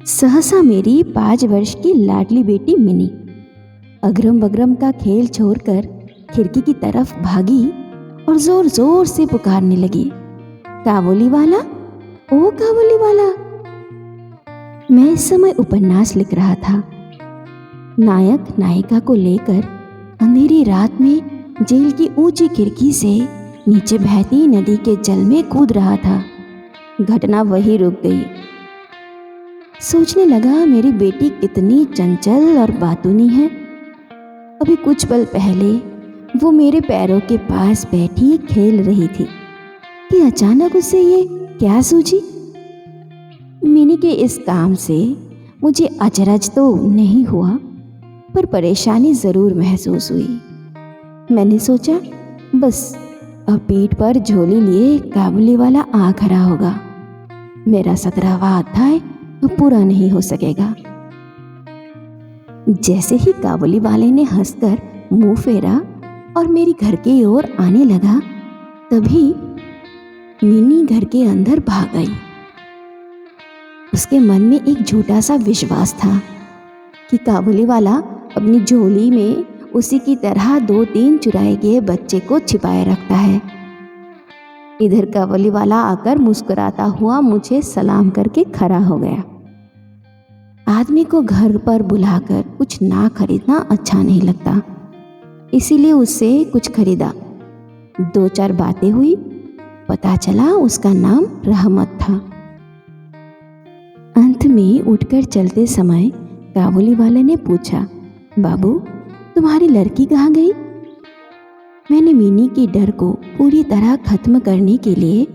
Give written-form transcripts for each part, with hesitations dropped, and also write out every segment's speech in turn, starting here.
सहसा मेरी 5 वर्ष की लाडली बेटी मिनी अगरम बगरम का खेल छोड़कर खिड़की की तरफ भागी और जोर जोर से पुकारने लगी, काबुली वाला, ओ काबुली वाला। मैं इस समय उपन्यास लिख रहा था। नायक नायिका को लेकर अंधेरी रात में जेल की ऊंची खिड़की से नीचे बहती नदी के जल में कूद रहा था। घटना वही रुक गई। सोचने लगा, मेरी बेटी कितनी चंचल और बातूनी है। अभी कुछ पल पहले वो मेरे पैरों के पास बैठी खेल रही थी कि अचानक उसे ये क्या सूझी। मिनी के इस काम से मुझे अचरज तो नहीं हुआ, पर परेशानी ज़रूर महसूस हुई। मैंने सोचा, बस अब पीठ पर झोली लिए काबुली वाला आ खड़ा होगा। मेरा 17वां अध्याय अब पूरा नहीं हो सकेगा। जैसे ही काबुली वाले ने हंसकर मुंह फेरा और मेरी घर की ओर आने लगा, तभी मिनी घर के अंदर भाग गई। उसके मन में एक झूठा सा विश्वास था कि काबुली वाला अपनी झोली में उसी की तरह 2-3 चुराए गए बच्चे को छिपाए रखता है। इधर काबुली वाला आकर मुस्कुराता हुआ मुझे सलाम करके खड़ा हो गया। आदमी को घर पर बुलाकर कुछ ना खरीदना अच्छा नहीं लगता, इसीलिए उससे कुछ खरीदा। 2-4 बातें हुई, पता चला उसका नाम रहमत था। अंत में उठकर चलते समय काबुली वाले ने पूछा, बाबू, तुम्हारी लड़की कहाँ गई? मैंने मिनी के डर को पूरी तरह खत्म करने के लिए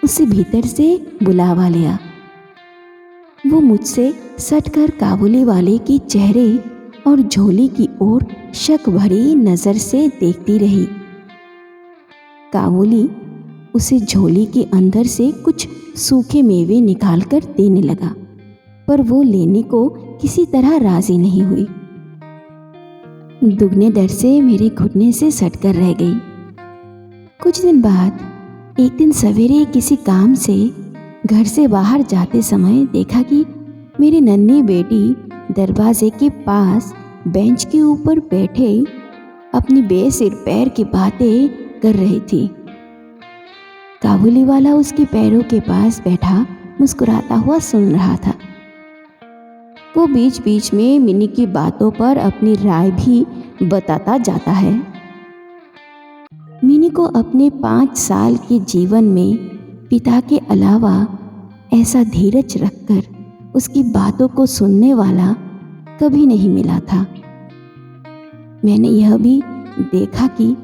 उसे भीतर से बुलावा लिया। वो मुझसे सटकर काबुली वाले के चेहरे और झोली की ओर शक भरी नजर से देखती रही। काबुली उसे झोली के अंदर से कुछ सूखे मेवे निकालकर देने लगा, पर वो लेने को किसी तरह राजी नहीं हुई। दुगने डर से मेरे घुटने से सटकर रह गई। कुछ दिन बाद एक दिन सवेरे किसी काम से घर से बाहर जाते समय देखा कि मेरी नन्ही बेटी दरवाजे के पास बेंच के ऊपर बैठे अपनी बेसिर पैर की बातें कर रही थी। काबुली वाला उसके पैरों के पास बैठा मुस्कुराता हुआ सुन रहा था। वो बीच बीच में मिनी की बातों पर अपनी राय भी बताता जाता है। मिनी को अपने 5 साल के जीवन में पिता के अलावा ऐसा धीरज रखकर उसकी बातों को सुनने वाला कभी नहीं मिला था। मैंने यह भी देखा कि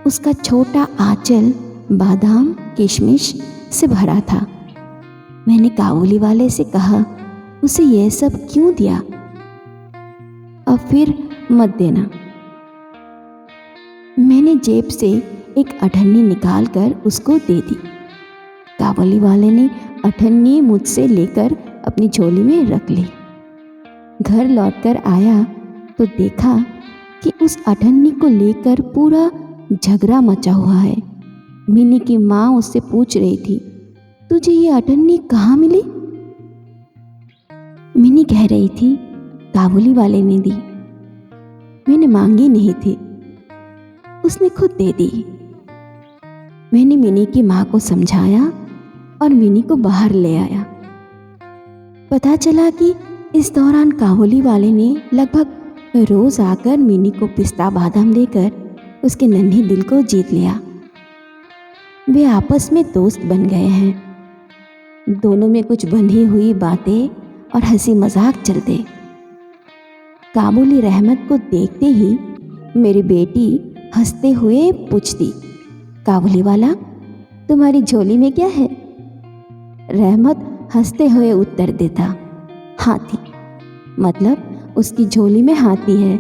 उसका छोटा आंचल बादाम किशमिश से भरा था। मैंने काबुली वाले से कहा, उसे यह सब क्यों दिया? अब फिर मत देना। मैंने जेब से एक अठन्नी निकालकर उसको दे दी। काबुली वाले ने अठन्नी मुझसे लेकर अपनी झोली में रख ली। घर लौटकर आया तो देखा कि उस अठन्नी को लेकर पूरा झगड़ा मचा हुआ है। मिनी की माँ उससे पूछ रही थी, तुझे ये अठन्नी कहाँ मिली? मिनी कह रही थी, काबुली वाले ने दी, मैंने मांगी नहीं थी, उसने खुद दे दी। मैंने मिनी की माँ को समझाया और मिनी को बाहर ले आया। पता चला कि इस दौरान काबुली वाले ने लगभग रोज आकर मिनी को पिस्ता बादाम देकर उसके नन्हे दिल को जीत लिया। वे आपस में दोस्त बन गए हैं। दोनों में कुछ बंधी हुई बातें और हंसी मजाक चलते। काबुली रहमत को देखते ही मेरी बेटी हंसते हुए पूछती, काबुली वाला, तुम्हारी झोली में क्या है? रहमत हंसते हुए उत्तर देता, हाथी। मतलब उसकी झोली में हाथी है।